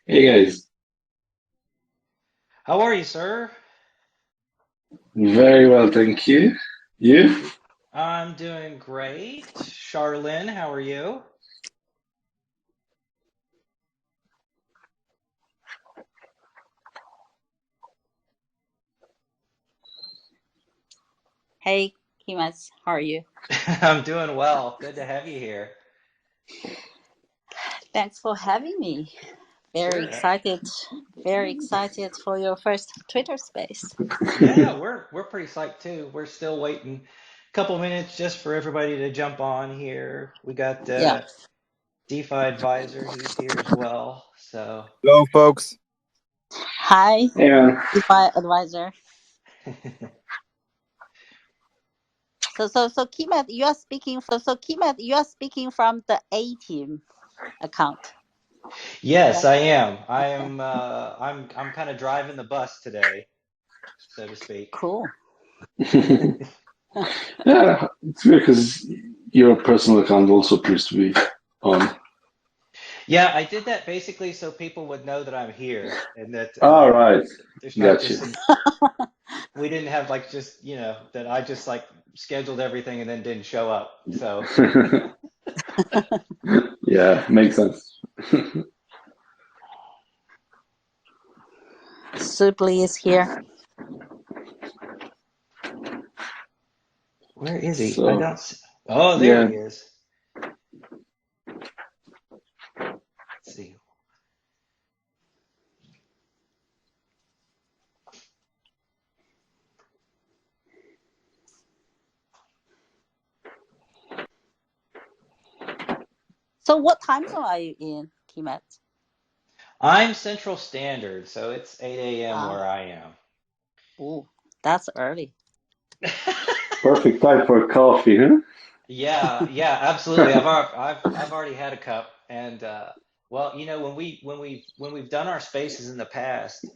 Hey guys, How are you, sir? very well, thank you. You? I'm doing great. Charlyn, how are you? Hey, Kmets, how are you? I'm doing well. Good to have you here. Thanks for having me. Very Sure. excited, very excited for your first Twitter space. Yeah, we're pretty psyched too. We're still waiting a couple minutes just for everybody to jump on here. We got Yeah. DeFi advisor, he's here as well. So Hello, folks. Hi, Hey man. DeFi advisor. So Kmet, you are speaking from the A team account. yes, Yes. I am. I Okay. am I'm kind of driving the bus today, so to speak. Cool. Yeah, it's weird because your personal account also appears to be on. Yeah, I did that basically so people would know that I'm here and that All right, there's not got you. just some, we didn't have like just, that I just like scheduled everything and then didn't show up. So, Yeah, makes sense. Supli is here. where is he? I So, don't see. Oh, there yeah. he is. Let's see. So what time zone are you in, Kmet? I'm Central Standard, so it's 8 a.m. Ah, where I am. ooh, that's early. Perfect time for coffee, huh? Yeah, yeah, absolutely. I've already had a cup, and well, when we've done our spaces in the past,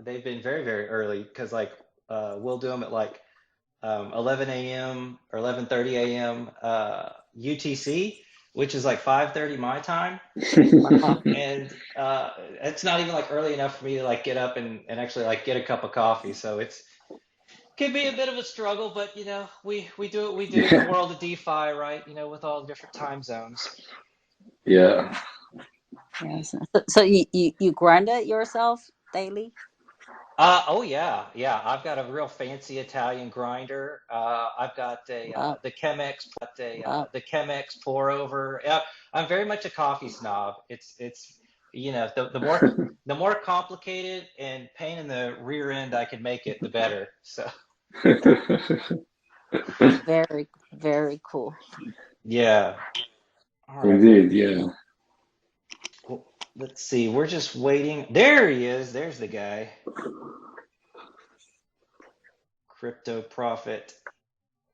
they've been very, very early because like we'll do them at like 11 a.m. or 11:30 a.m. UTC, which is like 5:30 my time, Wow. and it's not even like early enough for me to like get up and actually like get a cup of coffee. So it's could be a bit of a struggle, but we do what we do in the Yeah, world of DeFi, right? With all the different time zones. yeah. Yes. So you grind it yourself daily? Oh yeah, yeah. I've got a real fancy Italian grinder. I've got Wow. Wow. the Chemex pour over. Yeah, I'm very much a coffee snob. It's the more complicated and pain in the rear end I can make it, the better. So Very, very cool. yeah. All right. Indeed, yeah. Well, let's see. We're just waiting. There he is. There's the guy. Crypto Profit.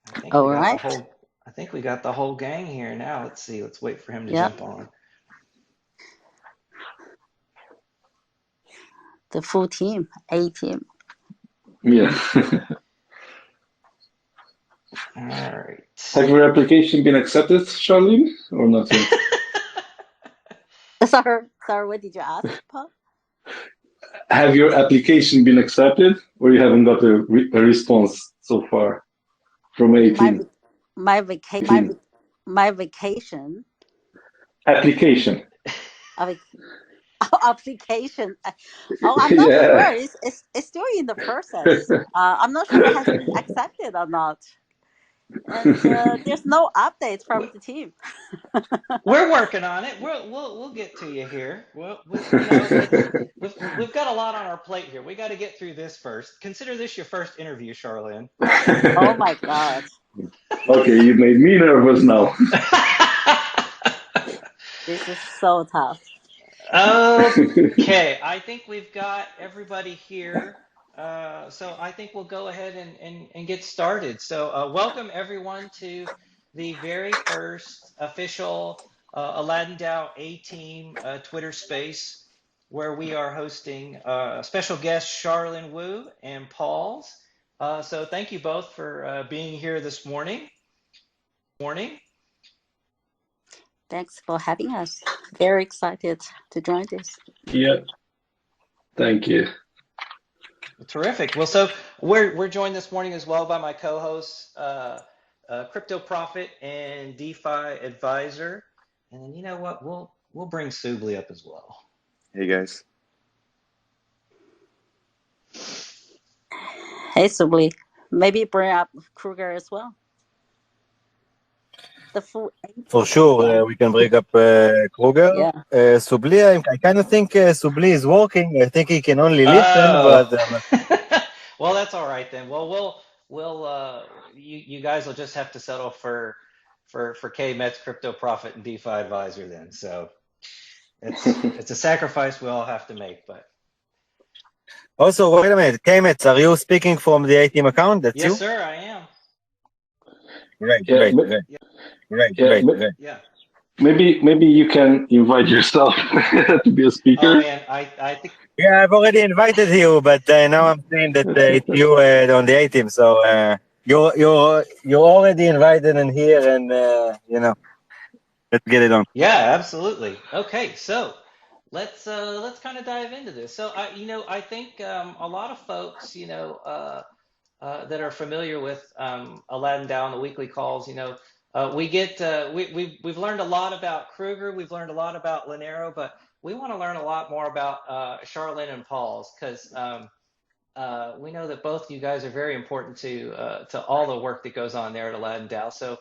I think we All got the right. whole I think we got the whole gang here now. Let's see. Let's wait for him to Yeah. jump on. The full team, A team. Yeah. All right. Have your application been accepted, Charlene, or not yet? Sorry, what did you ask, Paul? Have your application been accepted, or you haven't got a response so far from My 18? my vaca 18 my vacation application. of application. Oh, I'm not sure. Yeah. It's still in the process. I'm not sure it has been accepted or not. And there's no update from We- the team. We're working on it. We'll get to you here. Well, it's we've got a lot on our plate here. We got to get through this first. Consider this your first interview, Charlene. Oh my God, Okay, you made me nervous now. this is so tough. Okay, I think we've got everybody here. So I think we'll go ahead and get started. So welcome everyone to the very first official Aladdin DAO A-Team Twitter space where we are hosting special guests Charlyn Wu and Paul's. So thank you both for being here this morning. Thanks for having us. Very excited to join this. Yeah, thank you. Terrific. Well, so we're joined this morning as well by my co-host, Crypto Prophet and DeFi Advisor. And then you know what? We'll bring Subli up as well. Hey guys. Hey, Subli. Maybe bring up Kruger as well. The full For sure, we can bring up Kruger. Yeah. Subli, I kind of think Subli is working. I think he can only listen, but well, that's all right then. Well, you guys will just have to settle for Kmets, Crypto Prophet, and DeFi Advisor then. So it's a sacrifice we all have to make. But also, wait a minute, Kmets, are you speaking from the A-Team account? That's you? yes, sir, I am. Great. Yeah. Maybe you can invite yourself to be a speaker. Oh man, I think. Yeah, I've already invited you, but now I'm saying that it's you on the A-Team. So you're already invited in here, and let's get it on. Yeah, absolutely. Okay, so let's kind of dive into this. So I think a lot of folks, that are familiar with Aladdin DAO and the weekly calls, we've learned a lot about Kruger, we've learned a lot about Linero, but we want to learn a lot more about Charlyn and Paul's, because we know that both you guys are very important to all the work that goes on there at Aladdin DAO. So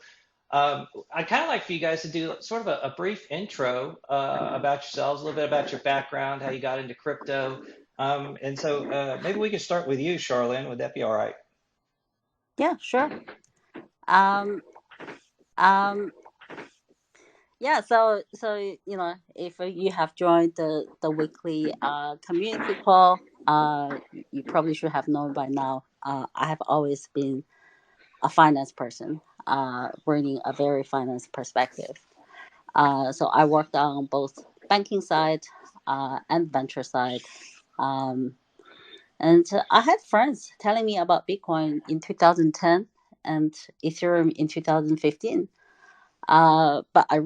I'd kind of like for you guys to do sort of a brief intro about yourselves, a little bit about your background, how you got into crypto, and so maybe we can start with you, Charlyn. Would that be all right? Yeah, sure. Yeah, so if you have joined the weekly community call, you probably should have known by now. I have always been a finance person, bringing a very finance perspective. So I worked on both banking side and venture side. And I had friends telling me about Bitcoin in 2010 and Ethereum in 2015. But I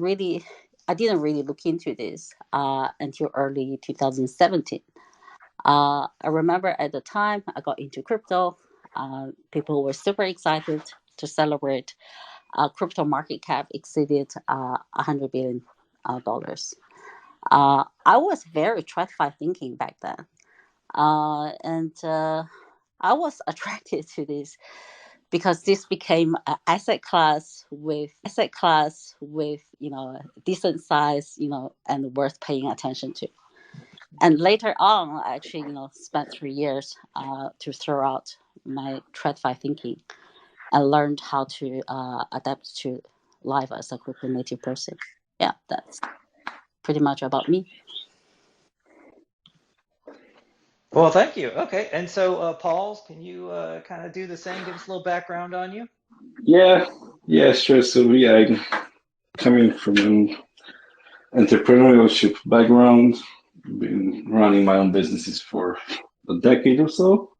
didn't really look into this until early 2017. I remember at the time I got into crypto. People were super excited to celebrate. Crypto market cap exceeded $100 billion. I was very TradFi thinking back then. And I was attracted to this because this became an asset class with decent size, and worth paying attention to. And later on, I actually spent 3 years to throw out my TradFi thinking and learned how to adapt to life as a crypto native person. Yeah, that's pretty much about me. Well, thank you. Okay, and so Paul, can you kind of do the same? Give us a little background on you. Yeah, sure. So I'm coming from an entrepreneurship background, been running my own businesses for a decade or so.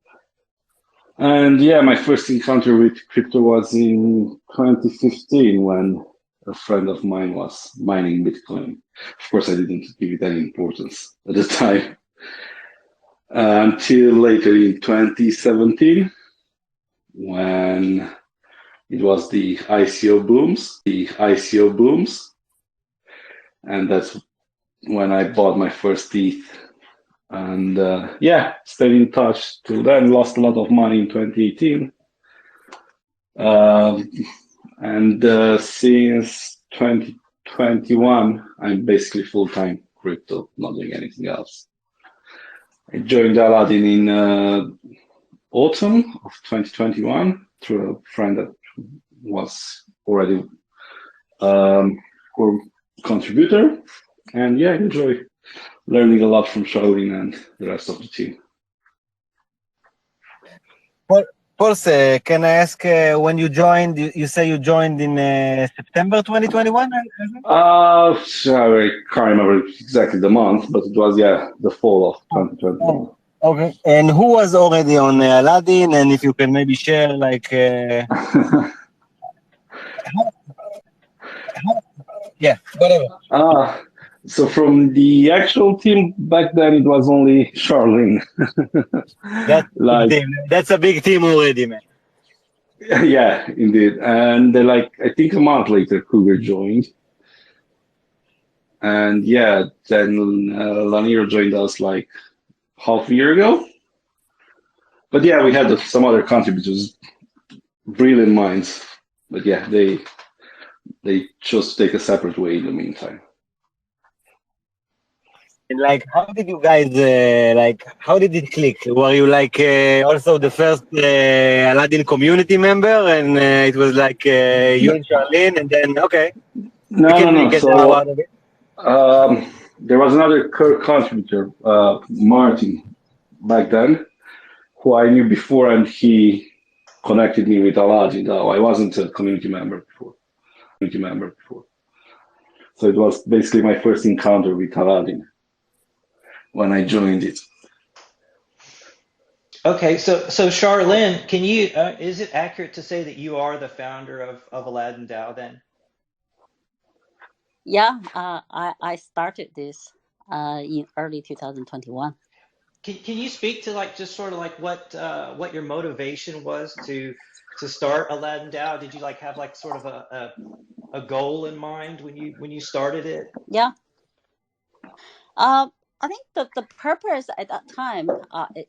And yeah, my first encounter with crypto was in 2015 when a friend of mine was mining Bitcoin. Of course, I didn't give it any importance at the time. Until later in 2017, when it was the ICO booms, and that's when I bought my first ETH. And stayed in touch till then. Lost a lot of money in 2018. And since 2021, I'm basically full-time crypto, not doing anything else. I joined Aladdin in autumn of 2021 through a friend that was already core contributor. And yeah, I enjoy learning a lot from Charlyn and the rest of the team. Paul, can I ask when you joined? You say you joined in September 2021? I can't remember exactly the month, but it was the fall of 2021. Okay. And who was already on Aladdin? And if you can maybe share, like, whatever. So from the actual team back then, it was only Charlene. That's a big Like, team. That's a big team already, man. yeah, indeed. And then, like, I think a month later, Cougar joined. And yeah, then Lanier joined us like half a year ago. But yeah, we had some other contributors, brilliant minds. But yeah, they chose to take a separate way in the meantime. And like, how did you guys like? How did it click? Were you like also the first Aladdin community member, and it was like you and Charlene, and then okay, we No, can no, no. make a DAO So out of it. there was another contributor, Martin, back then, who I knew before, and he connected me with Aladdin. Though I wasn't a community member before. So it was basically my first encounter with Aladdin when I joined it. Okay, so Charlene, can you is it accurate to say that you are the founder of Aladdin DAO then? Yeah, I started this in early 2021. Can you speak to like just sort of like what your motivation was to start Aladdin DAO? Did you like have like sort of a goal in mind when you started it? Yeah. I think the purpose at that time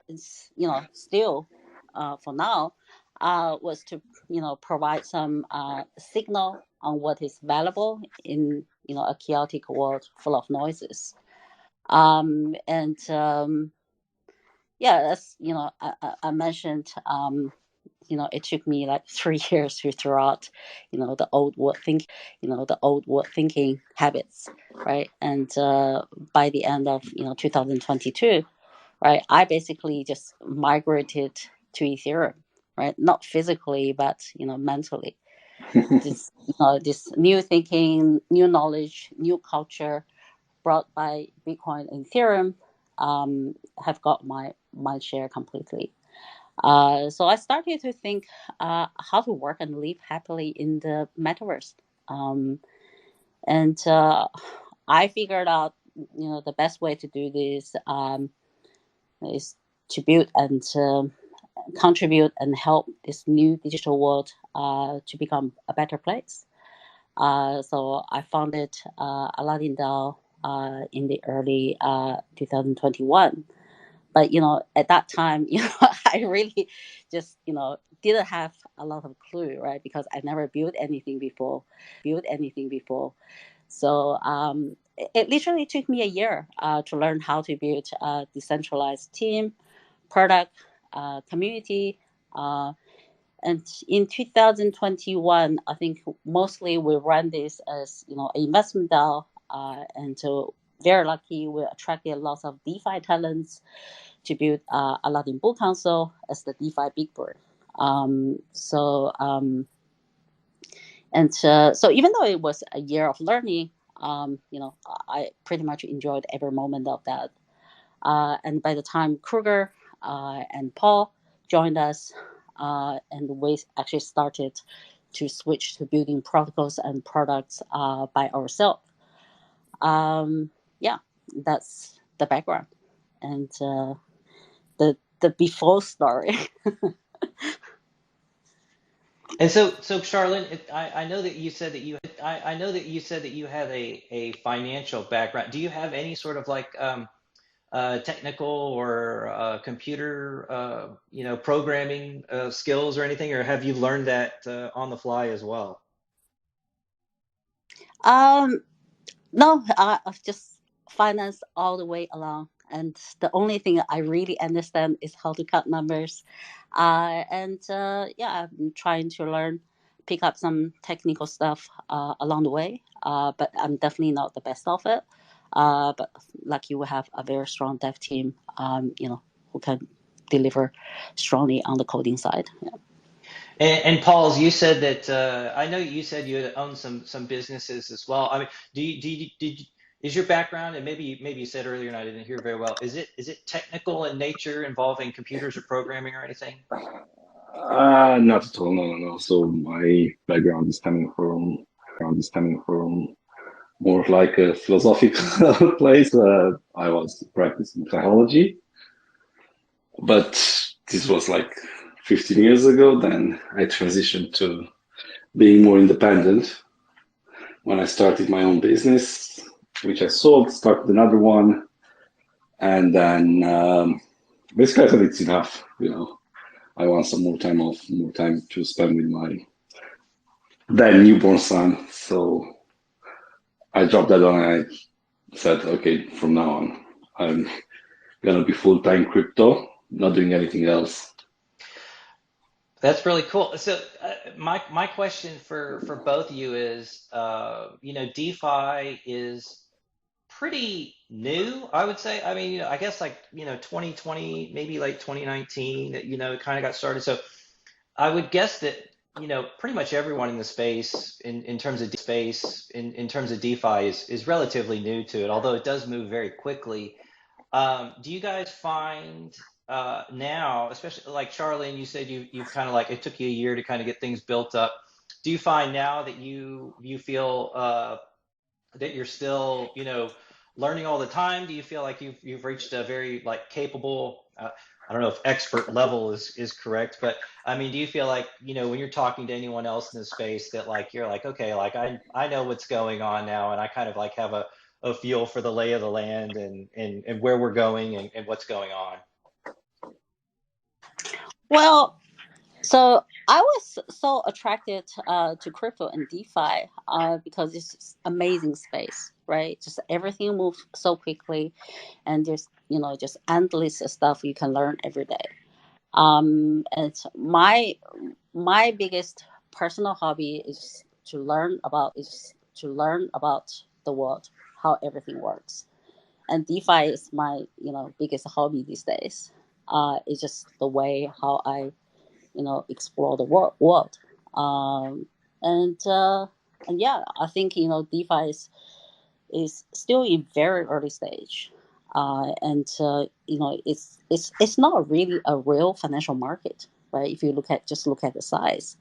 is, still for now, was to, provide some signal on what is valuable in, a chaotic world full of noises. And Yeah, as I mentioned, it took me like 3 years to throw out, the old world thinking habits, right? And by the end of 2022, right, I basically just migrated to Ethereum, right? Not physically, but mentally. This new thinking, new knowledge, new culture brought by Bitcoin and Ethereum have got my mind share completely. So I started to think how to work and live happily in the metaverse. Um, and I figured out, the best way to do this is to build and contribute and help this new digital world to become a better place. So I founded Aladdin DAO in the early 2021. But at that time, I really just didn't have a lot of clue, right? Because I never built anything before. So it literally took me a year to learn how to build a decentralized team, product, community. And in 2021, I think mostly we run this as an investment DAO, and so very lucky we attracted lots of DeFi talents to build Aladdin Bull Council as the DeFi big bird. So even though it was a year of learning, I pretty much enjoyed every moment of that. And by the time Kruger and Paul joined us, and we actually started to switch to building protocols and products by ourselves. Yeah, that's the background and the before story. And so Charlene, I know that you said that I know that you said that you have a financial background. Do you have any sort of like technical or computer programming skills or anything, or have you learned that on the fly as well? um, No, I've just finance all the way along. And the only thing I really understand is how to cut numbers. And yeah, I'm trying to learn, pick up some technical stuff along the way. But I'm definitely not the best of it. But lucky we have a very strong dev team, who can deliver strongly on the coding side. Yeah. And Pauls, you said that I know you said you had owned some businesses as well. I mean, is your background, and maybe you said earlier and I didn't hear very well, is it technical in nature involving computers or programming or anything? Not at all. No, no, no. So my background is coming from more like a philosophical place. I was practicing psychology, but this was like 15 years ago. Then I transitioned to being more independent when I started my own business, which I sold, started another one, and then basically I thought it's enough. I want some more time off, more time to spend with my then newborn son. So I dropped that on and I said, okay, from now on, I'm gonna be full-time crypto, not doing anything else. That's really cool. So my question for both of you is, DeFi is pretty new, I would say. I mean, I guess like, 2020, maybe like 2019, it kind of got started. So I would guess that, pretty much everyone in the space in terms of in terms of DeFi is relatively new to it, although it does move very quickly. Do you guys find now, especially like Charlene, you said you've kind of like it took you a year to kind of get things built up. Do you find now that you feel that you're still, learning all the time? Do you feel like you've reached a very like capable, I don't know if expert level is correct, but I mean, do you feel like, when you're talking to anyone else in the space that like you're like, okay, like I know what's going on now, and I kind of like have a feel for the lay of the land and where we're going and what's going on? Well, so I was so attracted to crypto and DeFi because it's just amazing space, right? Just everything moves so quickly, and there's just endless stuff you can learn every day. And my biggest personal hobby is to learn about the world, how everything works. And DeFi is my biggest hobby these days. It's just the way how I explore the world. Um, and yeah, I think DeFi is still in very early stage, and it's not really a real financial market, right? If you look at the size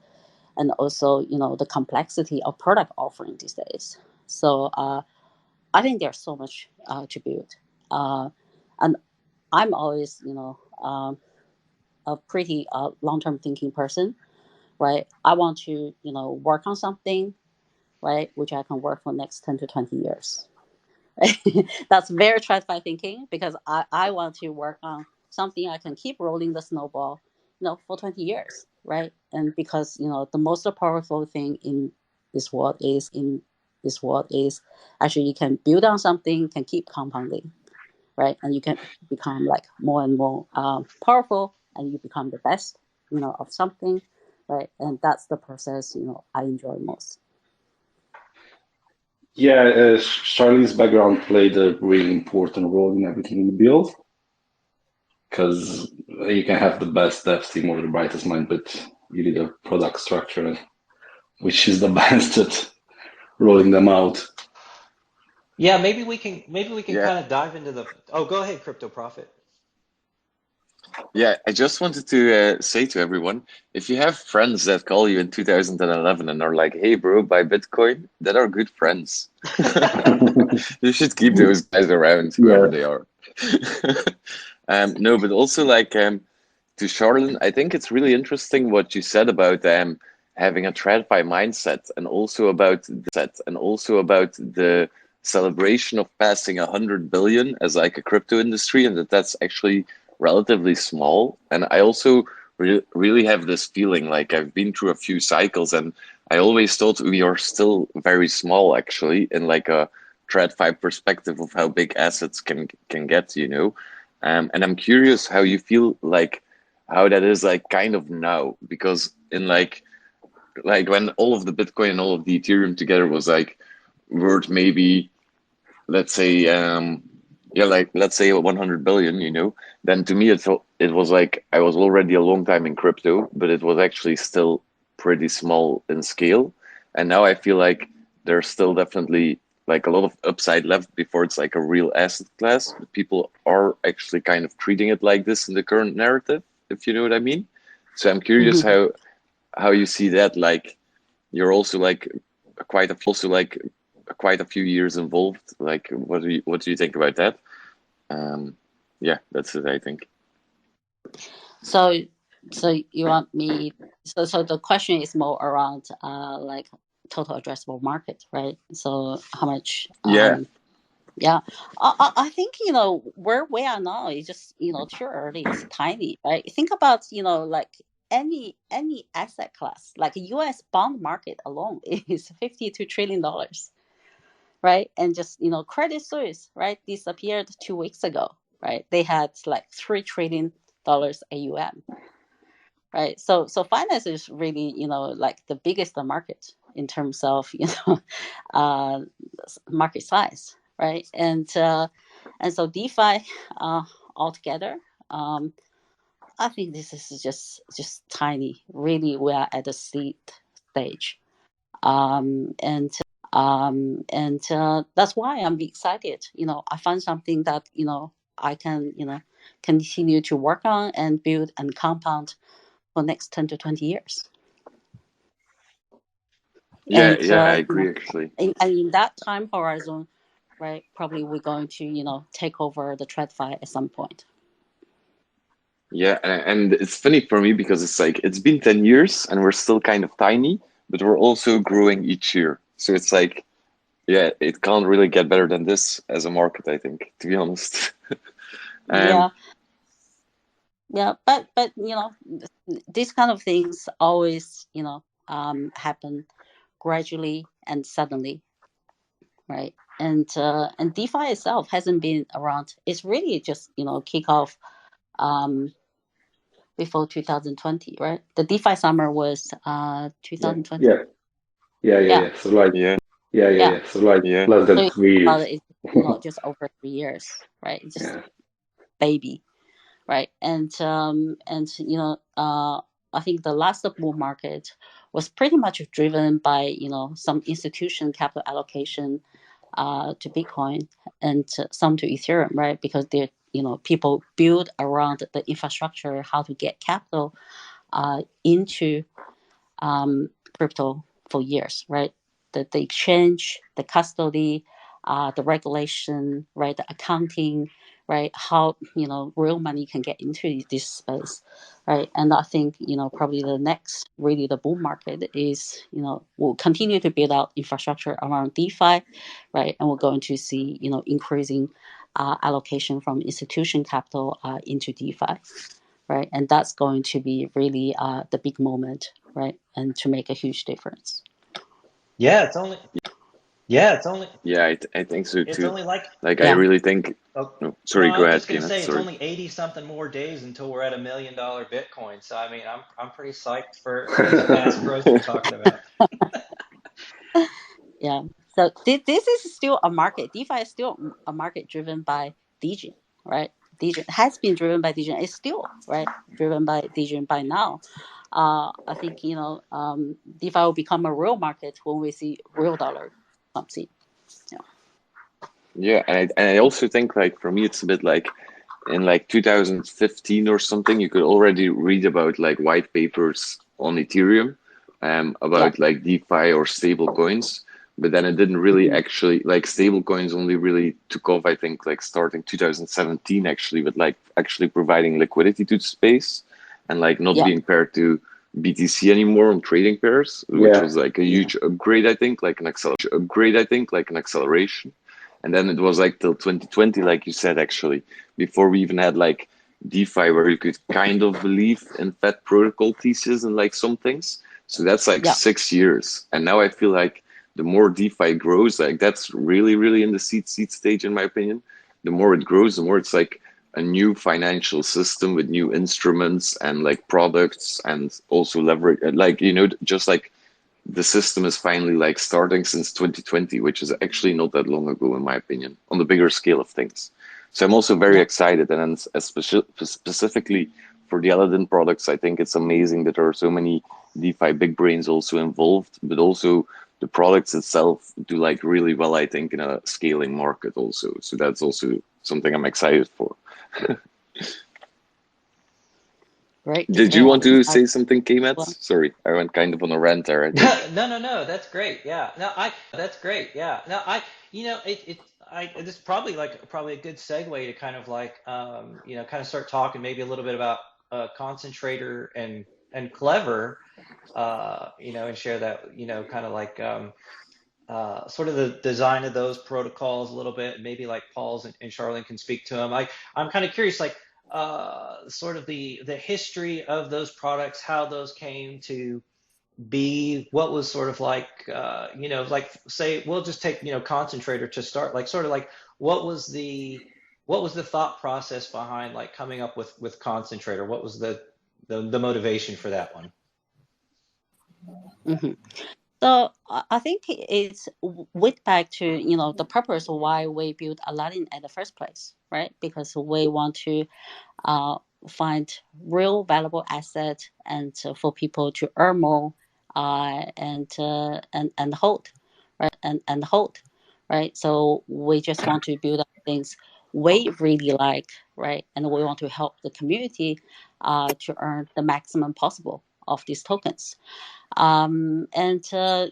and also the complexity of product offering these days. So I think there's so much to build, and I'm always a pretty long-term thinking person, right? I want to, work on something, right, which I can work for next 10 to 20 years. That's very TradFi thinking because I want to work on something I can keep rolling the snowball, for 20 years, right? And because, the most powerful thing in this world is actually you can build on something, can keep compounding, right? And you can become like more and more powerful, and you become the best, of something, right? And that's the process, I enjoy most. Yeah, Charlene's background played a really important role in everything we build because you can have the best dev team or the brightest mind, but you need a product structure, which is the best at rolling them out. Yeah, maybe we can Yeah, kind of dive into the. Oh, go ahead, Crypto Profit. yeah. I just wanted to say to everyone, if you have friends that call you in 2011 and are like, "Hey, bro, buy Bitcoin," that are good friends. You should keep those guys around, whoever Yeah, they are. No, but also like to Charlene, I think it's really interesting what you said about having a TradFi mindset, and also about the celebration of passing 100 billion as like a crypto industry, and that's actually relatively small. And I also really have this feeling like I've been through a few cycles, and I always thought we are still very small actually in like a TradFi perspective of how big assets can get, and I'm curious how you feel like how that is like kind of now, because in like when all of the Bitcoin and all of the Ethereum together was like worth maybe, let's say yeah, like let's say 100 billion, then to me it was like I was already a long time in crypto, but it was actually still pretty small in scale. And now I feel like there's still definitely like a lot of upside left before it's like a real asset class. But people are actually kind of treating it like this in the current narrative, if you know what I mean. So I'm curious Mhm. how you see that. Like you're also like quite a few years involved. Like, what do you think about that? Yeah, that's it, I think. So you want me? So the question is more around like total addressable market, right? So how much? Yeah. Yeah, I think where we are now is just too early. It's tiny, right? Think about like any asset class, like U.S. bond market alone is $52 trillion, right? And just Credit Suisse, right, disappeared 2 weeks ago, right? They had like $3 trillion AUM, right? So finance is really like the biggest market in terms of uh, market size, right? And so DeFi altogether, I think this is just tiny. Really, we are at the seed stage, and that's why I'm excited. I found something that I can continue to work on and build and compound for next 10 to 20 years. Yeah, And I agree, actually. in that time horizon, right, probably we're going to take over the TradFi at some point. Yeah, and it's funny for me because it's like it's been 10 years and we're still kind of tiny, but we're also growing each year. So it's like, yeah, it can't really get better than this as a market, I think, to be honest. Yeah, but these kind of things always happen gradually and suddenly, right? And DeFi itself hasn't been around. It's really just kick off before 2020, right? The DeFi summer was 2020. Yeah. So like So like less than So 3 years. it's just over 3 years, right? It's just baby, right? And I think the last bull market was pretty much driven by some institution capital allocation to Bitcoin and some to Ethereum, right? Because they're people build around the infrastructure, how to get capital into crypto for years, right? The exchange, the custody, the regulation, right? The accounting, right? How real money can get into this space, right? And I think probably the next really the bull market is we'll continue to build out infrastructure around DeFi, right? And we're going to see increasing allocation from institution capital into DeFi, right? And that's going to be really the big moment, right? And to make a huge difference. Yeah, it's only. Yeah, I think so It's too. only like. I really think. Oh, No, no, sorry, I go was ahead, just gonna Kmets. say it's Sorry. only 80 something more days until we're at $1 million Bitcoin. So I mean, I'm pretty psyched for the fast growth you're talking about. Yeah. So this is still a market. DeFi is still a market driven by DeGen, right? DeGen has been driven by DeGen. It's still right driven by DeGen by now. I think DeFi will become a real market when we see real dollar something. Yeah, and I also think like for me it's a bit like in like 2015 or something, you could already read about like white papers on Ethereum about like DeFi or stable coins. But then it didn't really actually like stable coins only really took off, I think, like starting 2017 actually, with like actually providing liquidity to the space and like not being paired to BTC anymore on trading pairs, which was like a huge upgrade, I think, like an acceleration. And then it was like till 2020, like you said, actually, before we even had like DeFi, where you could kind of believe in Fed protocol thesis and like some things. So that's like 6 years. And now I feel like the more DeFi grows, like that's really, really in the seed stage, in my opinion. The more it grows, the more it's like a new financial system with new instruments and like products and also leverage, like, just like the system is finally like starting since 2020, which is actually not that long ago, in my opinion, on the bigger scale of things. So I'm also very excited, and specifically for the Aladdin products, I think it's amazing that there are so many DeFi big brains also involved, but also the products itself do like really well, I think, in a scaling market also. So that's also something I'm excited for. right? Did you want And to I, say something, well, Kmets? Sorry, I went kind of on a rant there, I think. No, that's great. Yeah. No, that's great. Yeah. No, this is probably a good segue to kind of like, kind of start talking maybe a little bit about concentrator and clever, and share that, kind of like, sort of the design of those protocols a little bit. Maybe like Paul's and Charlene can speak to them. I'm kind of curious, like, sort of the history of those products, how those came to be, what was sort of like, like say, we'll just take, concentrator to start, like sort of like what was the thought process behind like coming up with concentrator? What was the motivation for that one? mhm. So I think it's went back to the purpose why we built Aladdin at the first place, right? Because we want to uh, find real valuable asset and for people to earn more and hold, right? And hold, right? So we just want to build up things we really like, right? And we want to help the community to earn the maximum possible of these tokens. And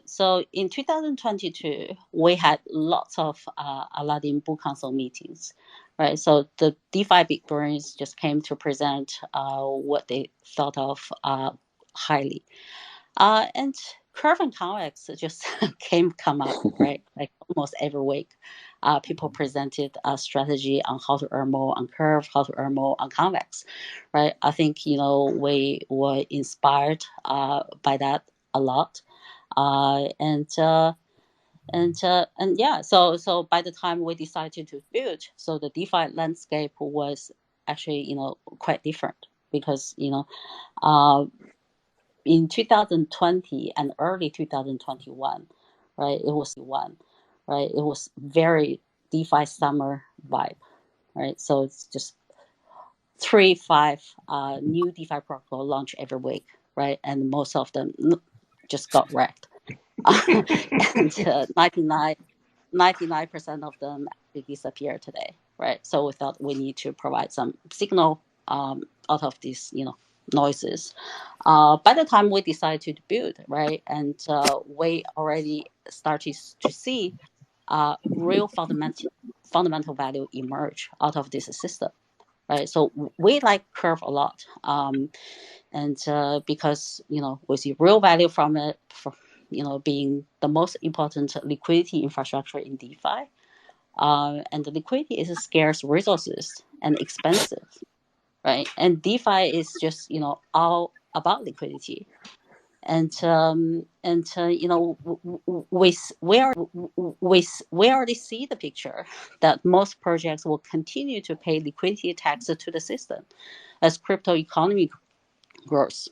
so in 2022, we had lots of Aladdin Book Council meetings, right? So the DeFi big brains just came to present what they thought of highly. And Curve and Convex just come up, right? Like almost every week. People presented a strategy on how to earn more on Curve, how to earn more on Convex, right? I think, we were inspired by that a lot. And yeah, so by the time we decided to build, so the DeFi landscape was actually, quite different because, uh, in 2020 and early 2021, right? It was very DeFi summer vibe, right? So it's just 3-5 new DeFi protocol launch every week, right? And most of them just got wrecked. And 99% of them actually disappear today, right? So we thought we need to provide some signal out of these, noises. By the time we decided to build, right, and we already started to see real fundamental value emerge out of this system, right? So we like Curve a lot, and because we see real value from it, being the most important liquidity infrastructure in DeFi, and the liquidity is a scarce resources and expensive, right? And DeFi is just all about liquidity. And we already see the picture that most projects will continue to pay liquidity tax to the system as crypto economy grows.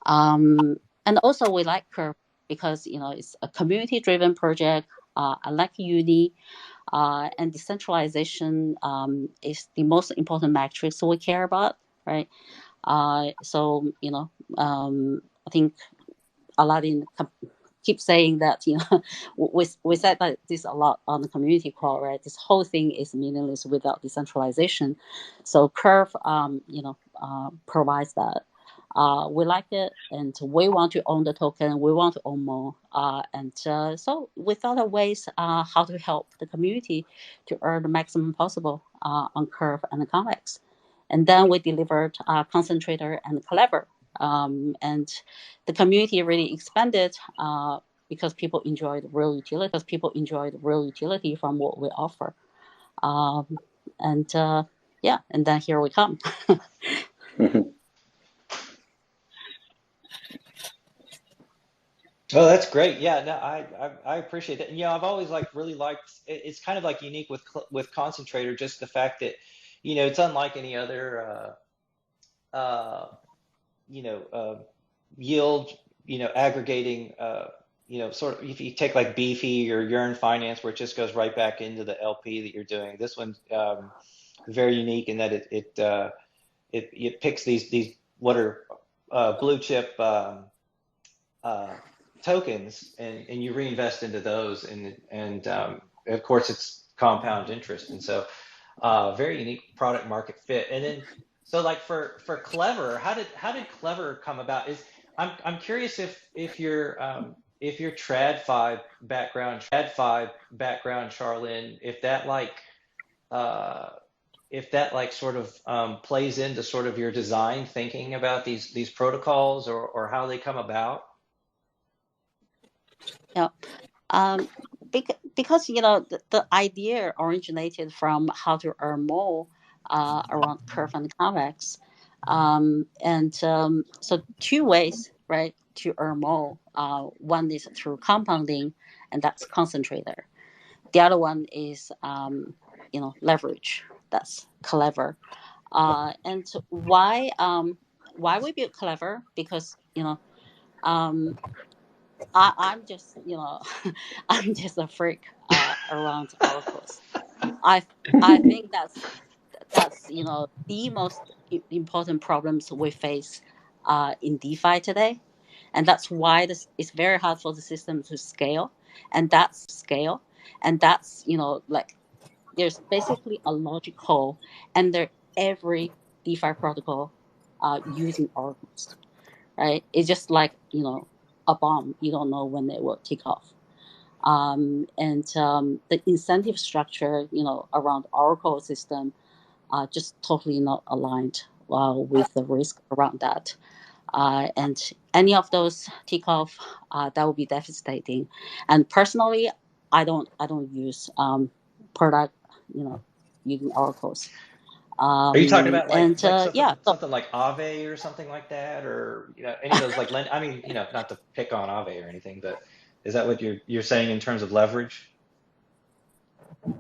And also we like Curve because it's a community driven project. I like Uni, and decentralization is the most important metrics we care about, right? So I think Aladdin keep saying that we said that this a lot on the community call, right? This whole thing is meaningless without decentralization. So Curve provides that. We like it, and we want to own the token. We want to own more, and so we thought of ways how to help the community to earn the maximum possible on Curve and Convex. And then we delivered Concentrator and Clever, and the community really expanded because people enjoyed real utility from what we offer. And yeah, and then here we come. Oh, that's great. Yeah, no, I appreciate that. And, I've always like really liked it's kind of like unique with concentrator, just the fact that, it's unlike any other uh, you know, yield, aggregating, sort of if you take like Beefy or Yearn Finance, where it just goes right back into the LP that you're doing. This one's very unique in that it picks these what are blue chip uh, tokens, and you reinvest into those, and of course it's compound interest, and so very unique product market fit. And then So like for Clever, how did Clever come about? I'm curious if your TradFi background, Charlene, uh, if that like sort of plays into sort of your design thinking about these protocols or how they come about. Yeah. Because the idea originated from how to earn more around curve and convex, so two ways, right, to earn more. One is through compounding, and that's concentrator. The other one is leverage. That's Clever. And why we built Clever? Because um, I'm just I'm just a freak around oracles. I I think that's the most important problems we face in DeFi today, and that's why it's very hard for the system to scale, and that's like there's basically a logic hole under every DeFi protocol using oracles, right? It's just like a bomb. You don't know when it will kick off. The incentive structure, around Oracle system, just totally not aligned with the risk around that. And any of those tick off, that will be devastating. And personally, I don't use product, using oracles. Are you talking about And like yeah, so something like Aave or something like that, or any of those like I mean, not to pick on Aave or anything, but is that what you're saying in terms of leverage?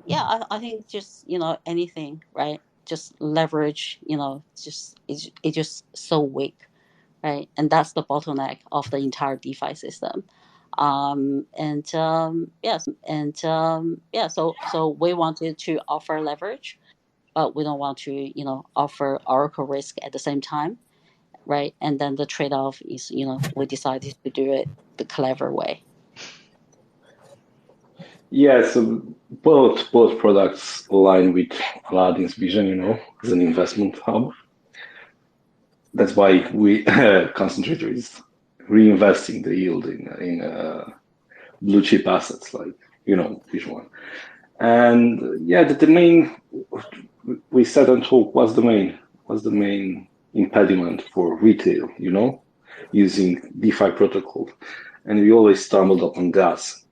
yeah, I think just anything, right? Just leverage, just it's just so weak, right? And that's the bottleneck of the entire DeFi system. Yeah, so we wanted to offer leverage, but we don't want to offer Oracle risk at the same time, right? And then the trade-off is we decided to do it the Clever way. Yeah, so both products align with Aladdin's vision, as an investment hub. That's why we Concentrator is reinvesting the yield in blue chip assets like which one. And yeah, the main we sat and talked. What's the main impediment for retail? Using DeFi protocol, and we always stumbled upon gas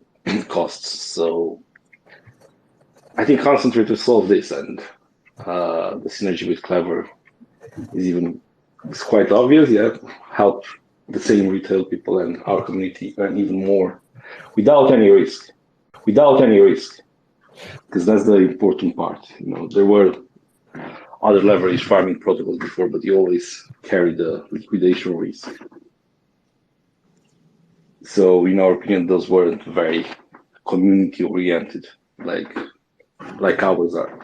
costs. So I think Concentrate to solve this, and the synergy with Clever it's quite obvious. Yeah, help the same retail people and our community earn even more without any risk. Without any risk, because that's the important part. There were other leverage farming protocols before, but you always carry the liquidation risk. So, in our opinion, those weren't very community oriented, like ours are.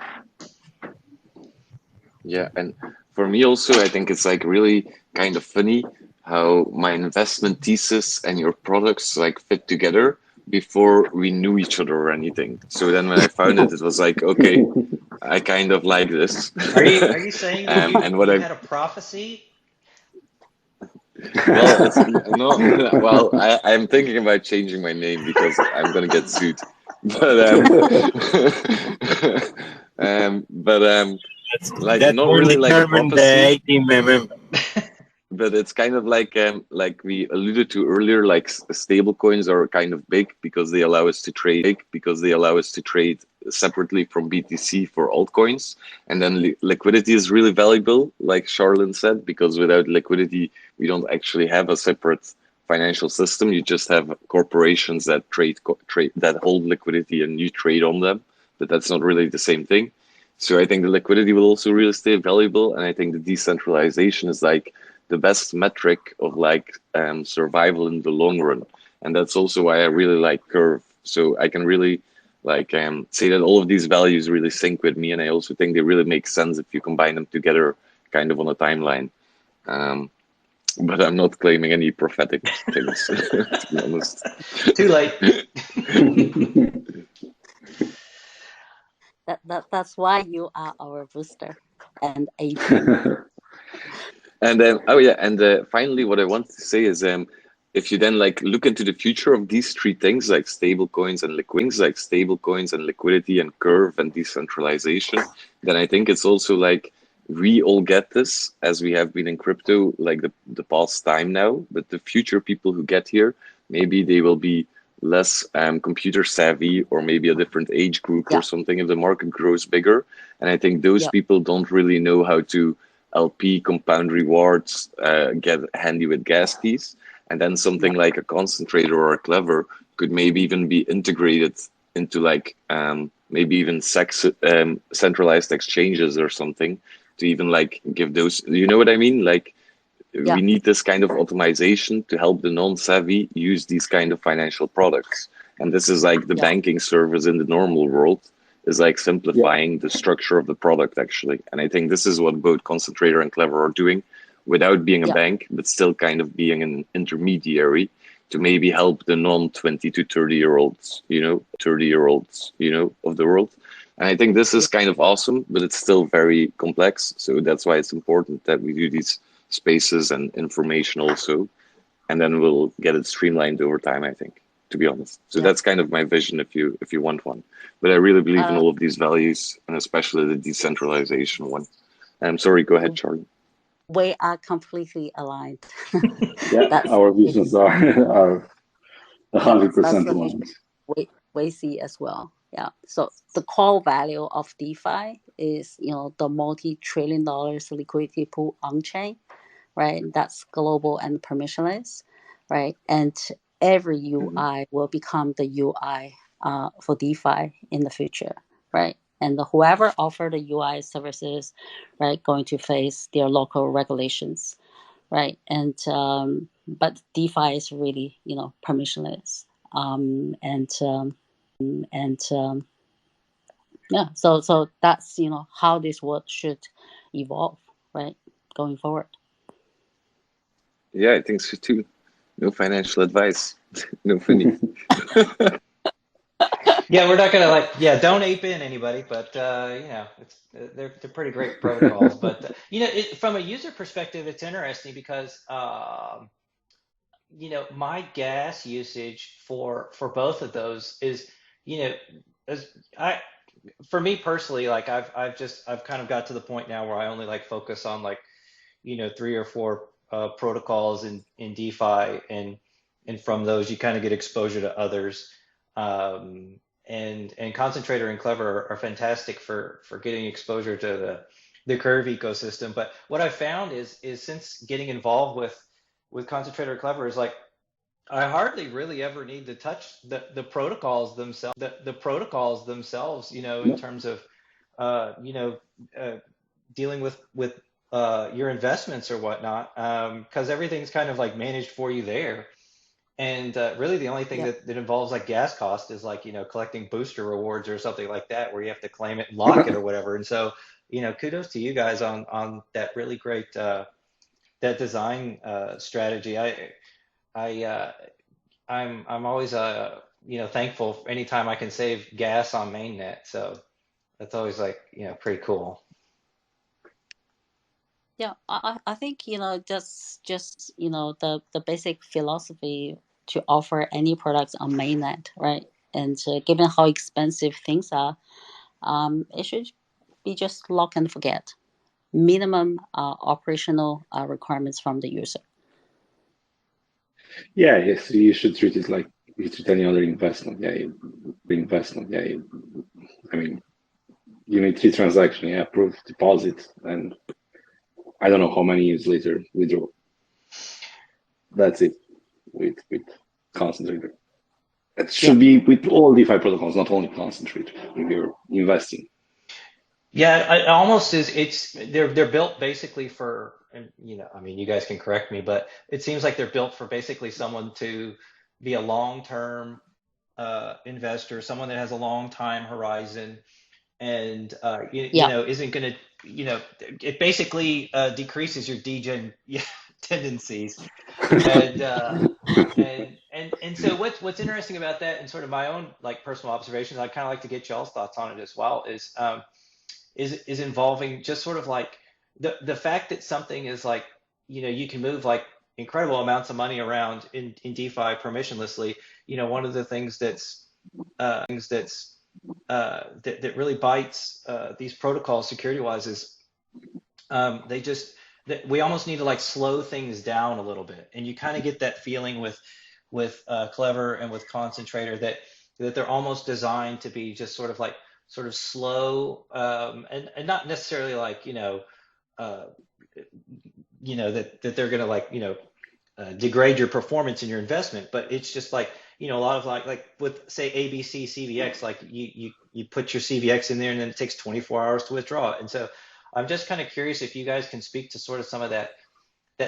Yeah, and for me also, I think it's like really kind of funny how my investment thesis and your products like fit together before we knew each other or anything. So then when I found it, it was like, okay, I kind of like this. Are you saying that And what you I had a prophecy? well, it's no, well, I'm thinking about changing my name because I'm gonna get sued. But like That not won't really like a determine the prophecy. A-team member. But it's kind of like we alluded to earlier, like stable coins are kind of big because they allow us to trade separately from BTC for altcoins, and then liquidity is really valuable, like Charlene said, because without liquidity, we don't actually have a separate financial system. You just have corporations that trade that hold liquidity, and you trade on them, but that's not really the same thing. So I think the liquidity will also really stay valuable, and I think the decentralization is like the best metric of like survival in the long run, and that's also why I really like Curve. So I can really like say that all of these values really sync with me, and I also think they really make sense if you combine them together, kind of on a timeline. But I'm not claiming any prophetic things, to be honest. Too late. That's why you are our booster and A-team. And oh yeah, and finally, what I wanted to say is, if you then like look into the future of these three things, like stable coins and liquidity and curve and decentralization, then I think it's also like we all get this as we have been in crypto like the past time now, but the future people who get here, maybe they will be less computer savvy or maybe a different age group or something if the market grows bigger. And I think those people don't really know how to LP, compound rewards, get handy with gas keys. And then something like a concentrator or a clever could maybe even be integrated into like maybe even centralized exchanges or something to even like give those, you know what I mean? Like we need this kind of automation to help the non-savvy use these kind of financial products. And this is like the banking service in the normal world is like simplifying the structure of the product actually. And I think this is what both Concentrator and Clever are doing without being a bank, but still kind of being an intermediary to maybe help the non-20 to 30-year-olds, of the world. And I think this is kind of awesome, but it's still very complex. So that's why it's important that we do these spaces and information also. And then we'll get it streamlined over time, I think, to be honest. So that's kind of my vision if you want one. But I really believe in all of these values, and especially the decentralization one. I'm sorry, go ahead, Charlie. We are completely aligned. Our visions are 100% aligned. We see as well. Yeah. So the core value of DeFi is, the multi-trillion dollars liquidity pool on chain, right? That's global and permissionless, right? And every UI will become the UI for DeFi in the future, right? And whoever offer the UI services, right, going to face their local regulations, right? And but DeFi is really, permissionless, so that's how this world should evolve, right, going forward. Yeah, I think so too. No financial advice. No funny. Yeah, we're not gonna don't ape in anybody, but they're pretty great protocols. But from a user perspective, it's interesting because my gas usage for both of those is as for me personally, like I've kind of got to the point now where I only like focus on like 3 or 4 protocols in DeFi, and from those you kind of get exposure to others. And Concentrator and Clever are fantastic for getting exposure to the Curve ecosystem. But what I found is since getting involved with Concentrator and Clever is like I hardly really ever need to touch the protocols themselves. The protocols themselves, in terms of dealing with your investments or whatnot, because everything's kind of like managed for you there. And really the only thing that involves like gas cost is like, collecting booster rewards or something like that, where you have to claim it and lock it or whatever. And so, kudos to you guys on that really great, that design strategy. I'm always, thankful anytime I can save gas on mainnet. So that's always like, pretty cool. Yeah, I think just the basic philosophy to offer any products on mainnet, right? And given how expensive things are, it should be just lock and forget. Minimum operational requirements from the user. Yes, you should treat it like you treat any other investment. I mean, you need 3 transactions, approve, deposit, and I don't know how many years later withdraw. That's it with Concentrator. It should be with all DeFi protocols, not only Concentrator, if you're investing. Yeah, it almost is. They're built basically for, and I mean, you guys can correct me, but it seems like they're built for basically someone to be a long-term investor, someone that has a long time horizon, and isn't going to, it basically decreases your degen tendencies, and so what's interesting about that, and sort of my own like personal observations, I kind of like to get y'all's thoughts on it as well, is involving just sort of like the fact that something is like you can move like incredible amounts of money around in DeFi permissionlessly. One of the things that really bites these protocols security wise is they just that we almost need to like slow things down a little bit, and you kind of get that feeling with Clever and with Concentrator that they're almost designed to be just sort of slow, and not necessarily like uh, that they're gonna like degrade your performance in your investment, but it's just like a lot of like with say ABC CVX, like you put your CVX in there and then it takes 24 hours to withdraw it. And so I'm just kind of curious if you guys can speak to sort of some of that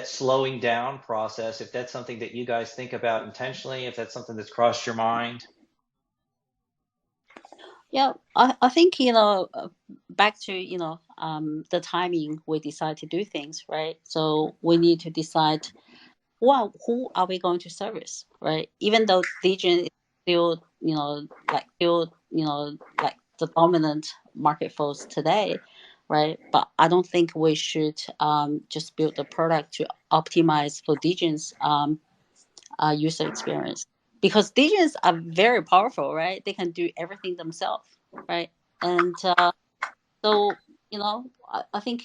slowing down process, if that's something that you guys think about intentionally, if that's something that's crossed your mind. Yeah, I think back to the timing we decide to do things, right? So we need to decide, well, who are we going to service, right? Even though Legion is still like the dominant market force today, right? But I don't think we should just build the product to optimize for Legion's user experience, because Legions are very powerful, right? They can do everything themselves, right? And so I think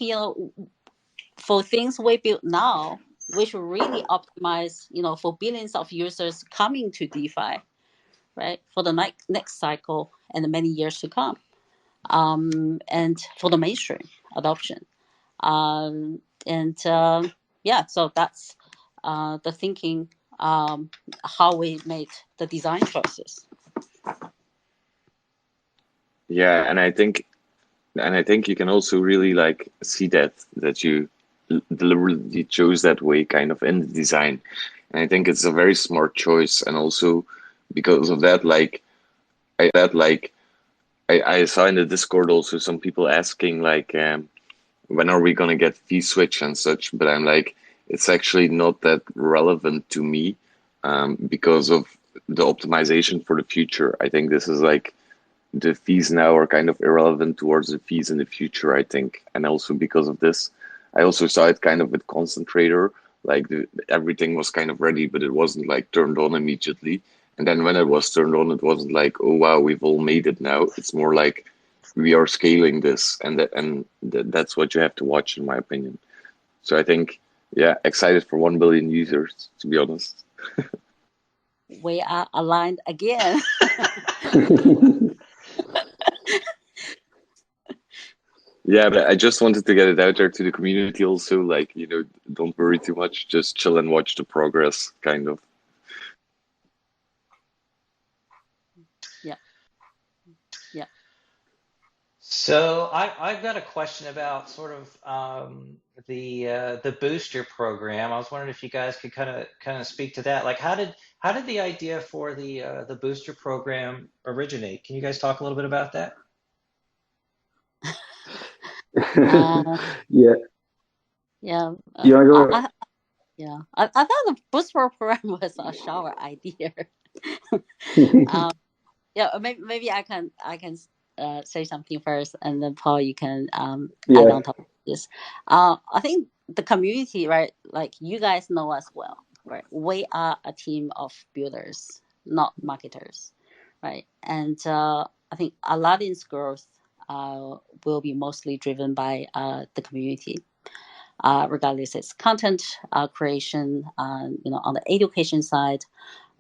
for things we build now, we should really optimize for billions of users coming to DeFi, right? For the next cycle and the many years to come, and for the mainstream adoption. And yeah, so that's the thinking, how we made the design choices. Yeah, and I think you can also really like see that you deliberately chose that way kind of in the design. And I think it's a very smart choice. And also because of that, I saw in the Discord also some people asking like, when are we gonna get V-Switch and such? But I'm like, it's actually not that relevant to me, because of the optimization for the future. I think this is like the fees now are kind of irrelevant towards the fees in the future, I think. And also because of this, I also saw it kind of with Concentrator, like everything was kind of ready, but it wasn't like turned on immediately. And then when it was turned on, it wasn't like, oh wow, we've all made it now. It's more like we are scaling this, and that's what you have to watch, in my opinion. So I think, yeah, excited for 1 billion users, to be honest. We are aligned again. Yeah, but I just wanted to get it out there to the community also, like, don't worry too much, just chill and watch the progress, kind of. Yeah. Yeah. So I've got a question about sort of the booster program. I was wondering if you guys could kind of speak to that. Like, how did the idea for the booster program originate? Can you guys talk a little bit about that? Yeah. Yeah. You wanna go? Yeah. I thought the booster program was a shower idea. Yeah, maybe I can say something first, and then Paul, you can Yeah. add on top of this. I think the community, right? Like, you guys know us well, right? We are a team of builders, not marketers, right? And I think Aladdin's growth will be mostly driven by the community, regardless it's content creation, on the education side,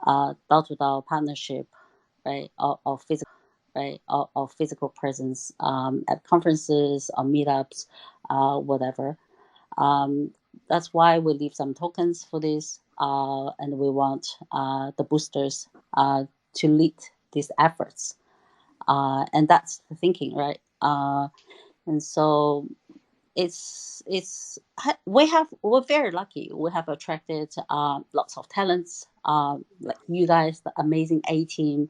DAO-to-DAO partnership, right, or physical presence at conferences or meetups, whatever. That's why we leave some tokens for this, and we want the boosters to lead these efforts, and that's the thinking, right? And so we're very lucky. We have attracted lots of talents, like you guys, the amazing A-Team.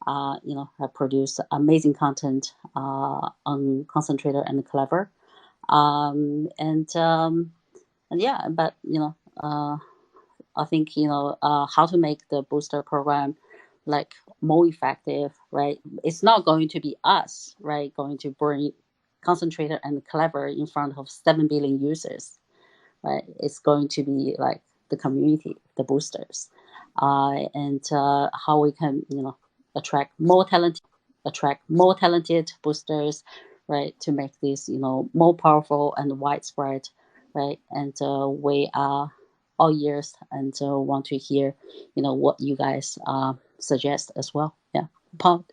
Have produced amazing content on Concentrator and Clever, and yeah, but I think how to make the booster program like more effective, right? It's not going to be us, right, going to bring Concentrator and Clever in front of 7 billion users, right? It's going to be like the community, the boosters, and how we can, attract more talented boosters, right, to make this, more powerful and widespread, right? And we are all ears and want to hear, what you guys suggest as well. Yeah, Paul.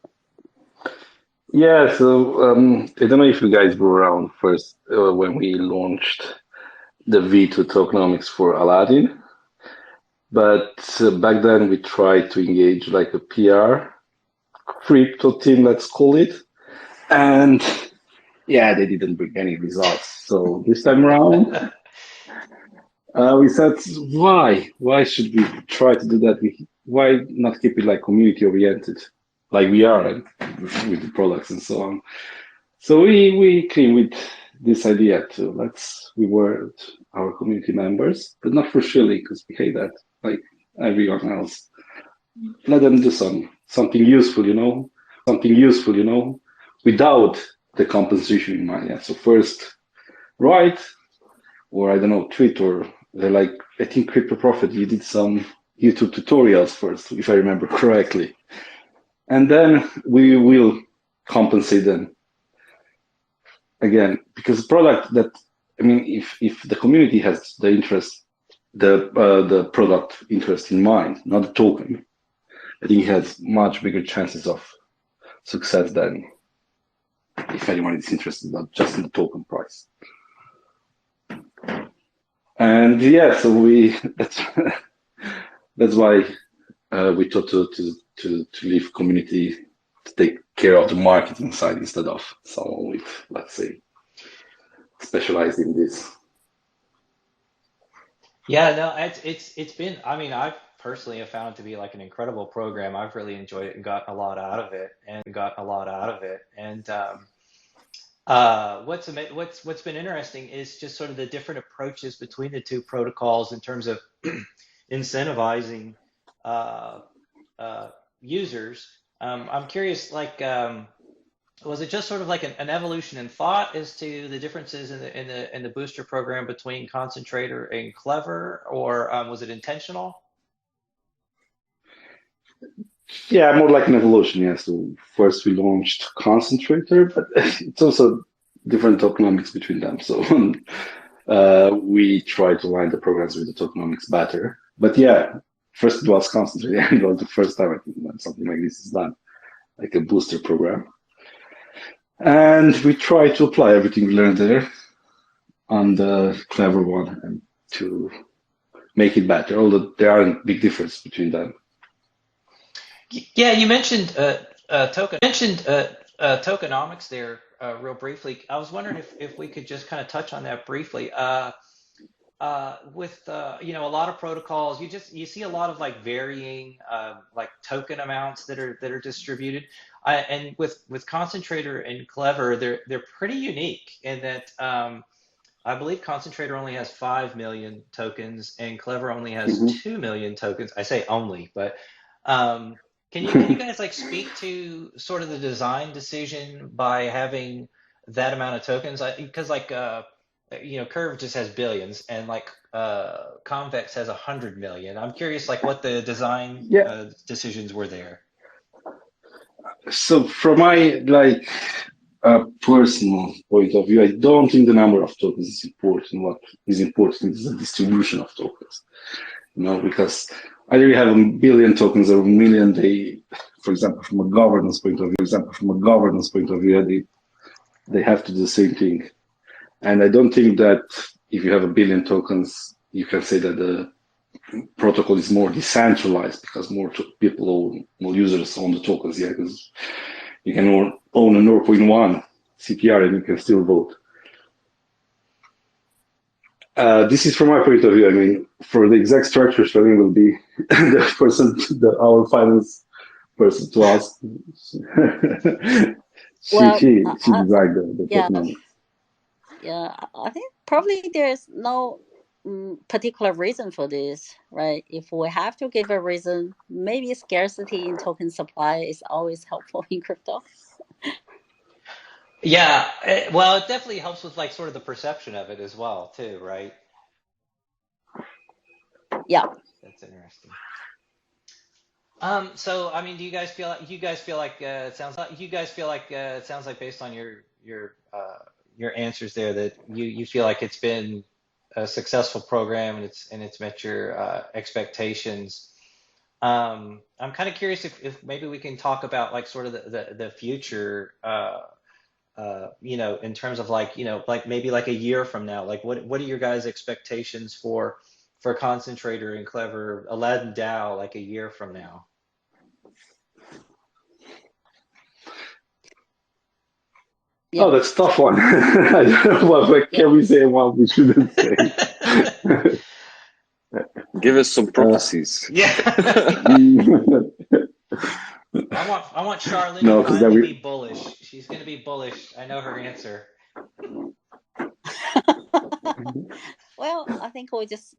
Yeah, so I don't know if you guys were around first when we launched the V2 tokenomics for Aladdin, but back then we tried to engage like a PR crypto team, let's call it, and yeah, they didn't bring any results. So this time around, we said, why? Why should we try to do that? Why not keep it like community oriented, like we are with the products and so on? So we came with this idea to let's reward our community members, but not for shilling because we hate that, like everyone else. Let them do something useful, without the compensation in mind. Yeah. So first, write, or I don't know, tweet, or they're like, I think Crypto Profit, you did some YouTube tutorials first, if I remember correctly. And then we will compensate them again, because the product that, I mean, if the community has the interest, the product interest in mind, not the token, I think it has much bigger chances of success than if anyone is interested not just in the token price. And yeah, so that's why we thought to leave community to take care of the marketing side instead of someone with, let's say, specialized in this. Yeah, no, it's been. I mean, I personally have found it to be like an incredible program. I've really enjoyed it and gotten a lot out of it, what's been interesting is just sort of the different approaches between the two protocols in terms of incentivizing uh, users. I'm curious, like, was it just sort of like an evolution in thought as to the differences in the booster program between Concentrator and Clever, or was it intentional? Yeah, more like an evolution. Yeah. So first we launched Concentrator, but it's also different tokenomics between them. So we try to line the programs with the tokenomics better. But yeah, first it was Concentrator. Yeah, it was the first time I think that something like this is done, like a booster program. And we try to apply everything we learned there on the Clever one and to make it better, although there aren't big difference between them. Yeah, you mentioned tokenomics there real briefly. I was wondering if we could just kind of touch on that briefly. With a lot of protocols, you see a lot of like varying like token amounts that are distributed. And with Concentrator and Clever, they're pretty unique in that I believe Concentrator only has 5 million tokens and Clever only has Mm-hmm. 2 million tokens. I say only, but um, can you guys like speak to sort of the design decision by having that amount of tokens? Because like Curve just has billions, and like Convex has 100 million. I'm curious, like what the design Yeah. decisions were there. So from my personal point of view, I don't think the number of tokens is important. What is important is the distribution of tokens. Because either you have a billion tokens or a million, for example, from a governance point of view, they have to do the same thing. And I don't think that if you have a billion tokens, you can say that the protocol is more decentralized because more users own the tokens. Yeah, because you can own a 0.1 CPR and you can still vote. This is from my point of view. I mean, for the exact structure, Sharlyn will be the person, our finance person to ask. Well, she designed the yeah, tokenomics. yeah. I think probably there's no particular reason for this, right? If we have to give a reason, maybe scarcity in token supply is always helpful in crypto. Yeah, well, it definitely helps with like sort of the perception of it as well, too, right? Yeah. That's interesting. So I mean, do you guys feel like it sounds like based on your answers there that you feel like it's been a successful program and it's met your expectations. I'm kind of curious if maybe we can talk about like sort of the future, in terms of like, like maybe like a year from now, like what are your guys' expectations for Concentrator and Clever Aladdin DAO like a year from now? Oh, that's a tough one. I don't know what can we say and what we shouldn't say. Give us some prophecies. Yeah. I want Charlene No, to 'cause finally then be bullish. She's going to be bullish. I know her answer. Well, I think we just,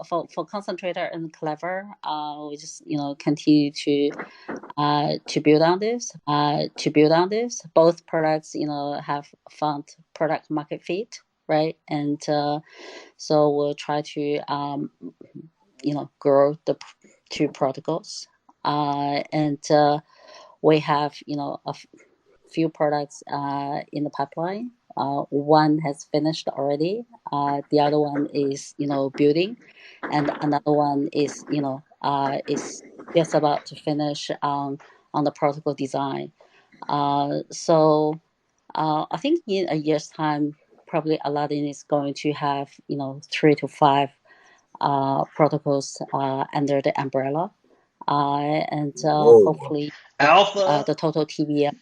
for Concentrator and Clever, we just, continue to build on this. Both products, have found product market fit, right? And so we'll try to, grow the two protocols. And we have, a few products in the pipeline. One has finished already. The other one is, building, and another one is, is just about to finish on the protocol design. So I think in a year's time, probably Aladdin is going to have 3 to 5 protocols under the umbrella, and hopefully Alpha. the total TVL.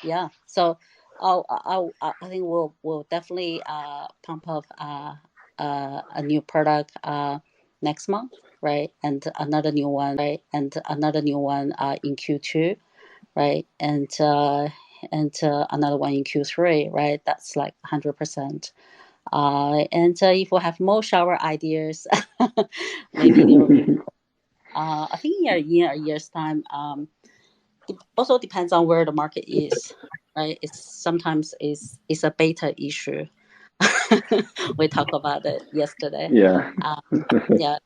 Yeah. So I think we'll definitely pump up a new product next month, right? And another new one, in Q2, right? And another one in Q3, right? That's like 100%. And if we have more shower ideas, maybe there will be. I think in a year's time. Also depends on where the market is, right? Sometimes it's a beta issue. We talked about it yesterday. Yeah. Yeah.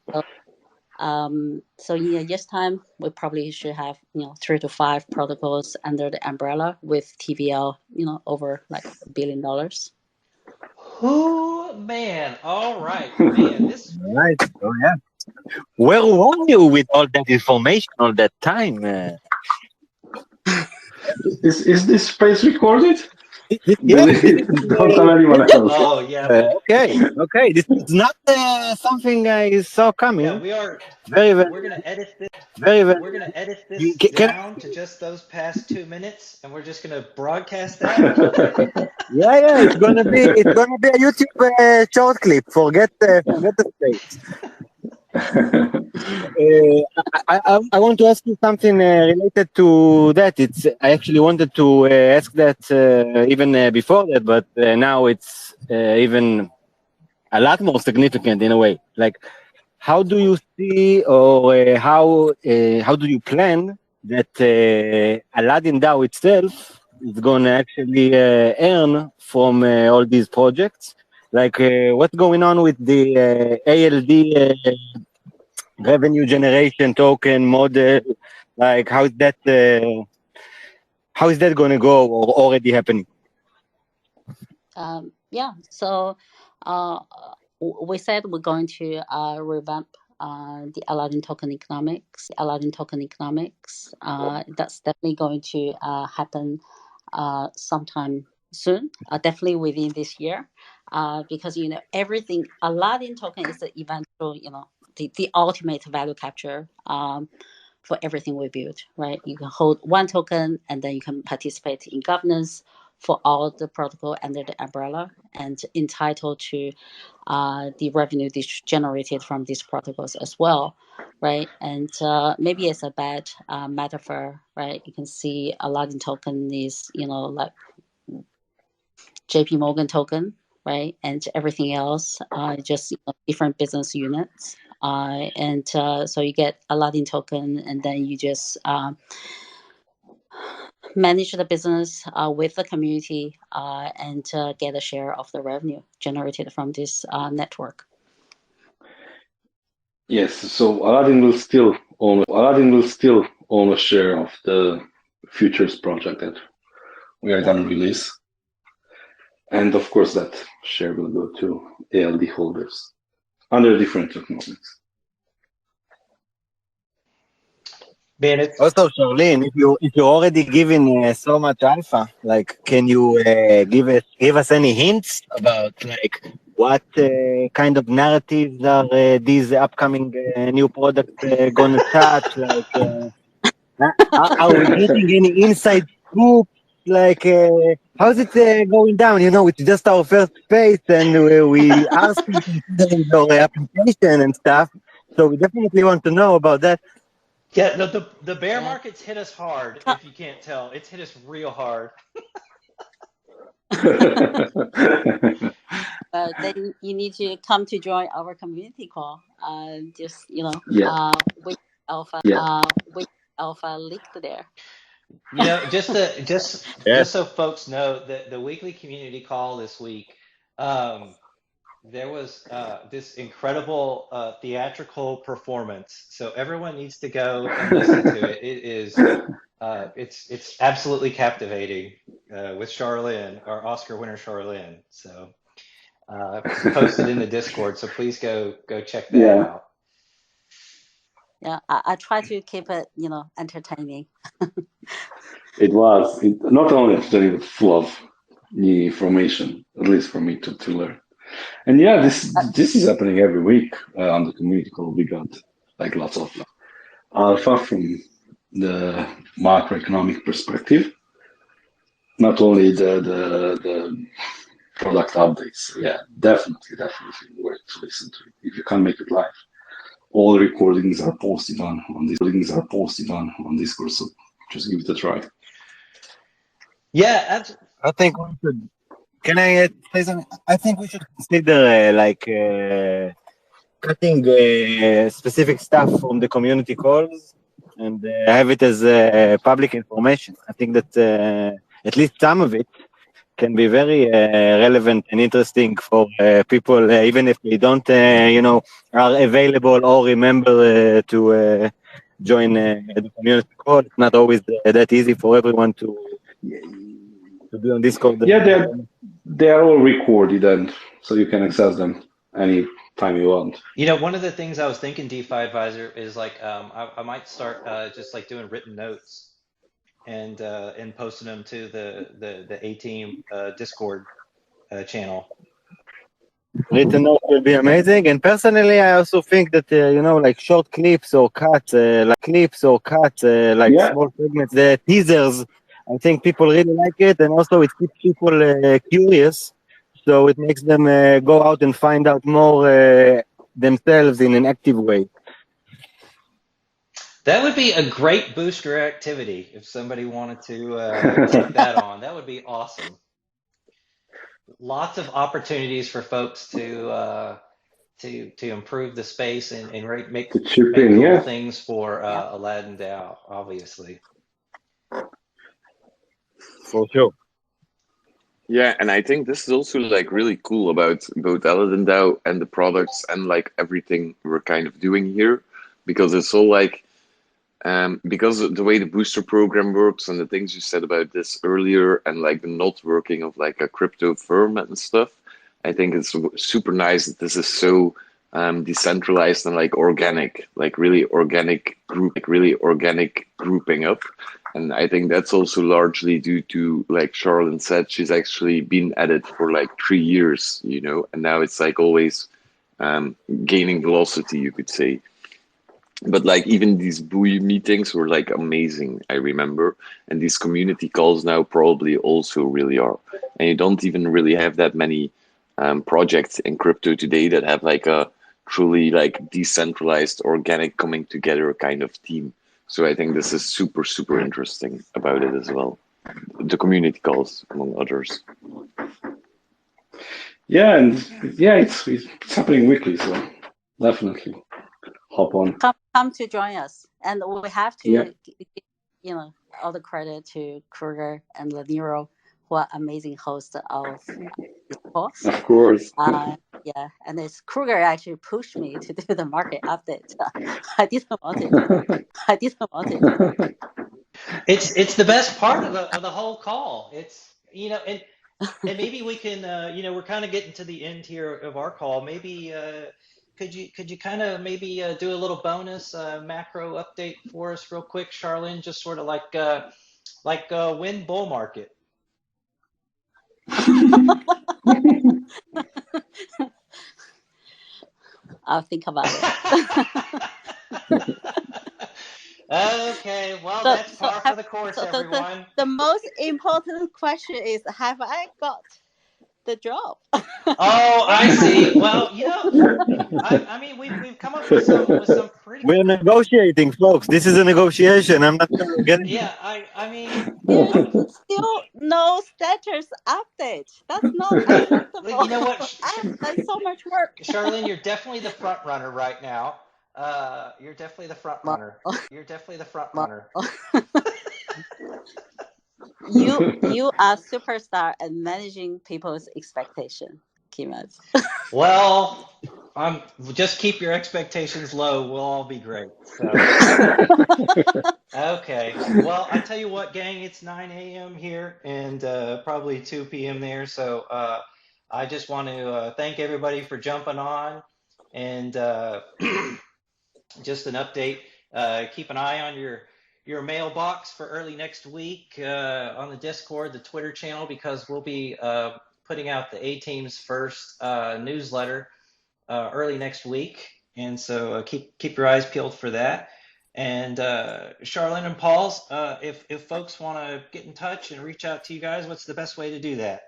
So in a year's time, we probably should have 3 to 5 protocols under the umbrella with TVL over like $1 billion. Who, man? All right, man. This. Right. Oh yeah. Where were you with all that information all that time? Is this space recorded? Yeah. Don't tell anyone else. Oh yeah. Okay. This is not something I saw coming. Yeah, we are. Very, very. We're gonna edit this. Very, very. We're gonna edit this Can down to just those past 2 minutes, and we're just gonna broadcast that. yeah. It's gonna be a YouTube short clip. Forget the space. I want to ask you something related to that. I actually wanted to ask that even before that, but now it's even a lot more significant in a way. Like, how do you see, or how do you plan that Aladdin DAO itself is going to actually earn from all these projects? Like, what's going on with the ALD revenue generation token model? Like, how is that going to go, or already happening? Yeah. So we said we're going to revamp the Aladdin token economics. That's definitely going to happen sometime soon, definitely within this year, because everything Aladdin token is the eventual, the ultimate value capture for everything we build, right? You can hold one token and then you can participate in governance for all the protocol under the umbrella and entitled to the revenue generated from these protocols as well, right? And maybe it's a bad metaphor, right? You can see Aladdin token is, like JP Morgan token, right? And everything else, just different business units. So you get Aladdin token, and then you just manage the business with the community and get a share of the revenue generated from this network. Yes, so Aladdin will still own a share of the futures project that we are going to release. And of course, that share will go to ALD holders under different economics. Also, Charlene, if you're already giving so much alpha, like, can you give us any hints about like what kind of narratives are these upcoming new products gonna touch? Like, are we getting any inside scoop? Like, how's it going down? You know, it's just our first phase, and we are still considering your application and stuff. So we definitely want to know about that. Yeah, the bear market's hit us hard, if you can't tell. It's hit us real hard. Then you need to come to join our community call. Just with alpha, with alpha leaked there. You know, just so folks know, the weekly community call this week, there was this incredible theatrical performance. So everyone needs to go and listen to it. It is it's absolutely captivating with Charlyn, our Oscar winner Charlyn. So posted in the Discord. So please go check that out. Yeah, I try to keep it, entertaining. It was not only entertaining, but full of new information, at least for me to learn. And yeah, this is happening every week on the community call. We got like lots of alpha from the macroeconomic perspective, not only the product updates. Yeah, definitely worth to listen to it if you can't make it live. All the recordings are posted on Discord, so just give it a try. Yeah, I think we should. Can I say something? I think we should consider cutting specific stuff from the community calls and have it as public information. I think that at least some of it can be very relevant and interesting for people, even if they don't, are available or remember to join the community call. It's not always that easy for everyone to be on Discord. Yeah, they are all recorded, and so you can access them any time you want. You know, one of the things I was thinking, DeFi Advisor, is like I might start just like doing written notes and posting them to the A-Team Discord channel. Written notes will be amazing, and personally, I also think that like short clips or cuts, small segments, the teasers. I think people really like it, and also it keeps people curious, so it makes them go out and find out more themselves in an active way. That would be a great booster activity if somebody wanted to take that on. That would be awesome. Lots of opportunities for folks to improve the space and make cool things for Aladdin DAO, obviously. For sure. Yeah, and I think this is also like really cool about both Aladdin DAO and the products and like everything we're kind of doing here, because it's all like because of the way the booster program works and the things you said about this earlier and like the not working of like a crypto firm and stuff, I think it's super nice that this is so decentralized and like organic, like really organic grouping up. And I think that's also largely due to, like Charlyn said, she's actually been at it for like 3 years, and now it's like always gaining velocity, you could say. But like even these buoy meetings were like amazing, I remember. And these community calls now probably also really are. And you don't even really have that many projects in crypto today that have like a truly like decentralized, organic coming together kind of team. So I think this is super, super interesting about it as well. The community calls, among others. Yeah, and it's happening weekly, so definitely hop on. Come to join us, and we have to all the credit to Kruger and Laniro, who are amazing hosts of this course. Of course. Yeah, and it's Kruger actually pushed me to do the market update. I didn't want it. It's the best part of the whole call. It's and maybe we can we're kind of getting to the end here of our call. Maybe could you kind of maybe do a little bonus macro update for us real quick, Charlene? Just sort of like win bull market. I'll think about it. Okay, well, that's par for the course, everyone. The most important question is, have I got the job? Oh, I see. Well, I mean, we've come up with some pretty. We're negotiating, folks. This is a negotiation. I'm not gonna get it. Yeah, I mean, there's still no status update. That's not acceptable. You know what? I've done so much work. Charlene, you're definitely the front runner right now. You're definitely the front runner. You are superstar at managing people's expectation, Kmets. Well, just keep your expectations low. We'll all be great. So. Okay. Well, I tell you what, gang, it's 9 a.m. here and probably 2 p.m. there. So I just want to thank everybody for jumping on, and just an update. Keep an eye on your mailbox for early next week on the Discord, the Twitter channel, because we'll be putting out the A-Team's first newsletter early next week, and so keep your eyes peeled for that. And Charlyn and Paul's, if folks want to get in touch and reach out to you guys, what's the best way to do that?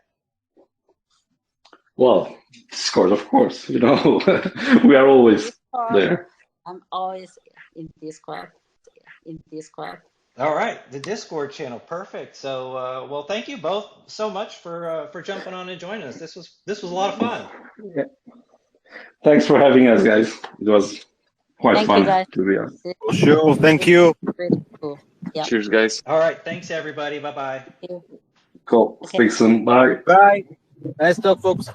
Well, Discord, of course. We are always there. I'm always in Discord. All right, the Discord channel, perfect. So, well, thank you both so much for jumping on and joining us. This was a lot of fun. Yeah. Thanks for having us, guys. It was quite fun, to be honest. Sure, thank you. Really cool. Yep. Cheers, guys. All right, thanks everybody. Bye bye. Cool. Speak soon. Bye. Bye. Nice talk, folks.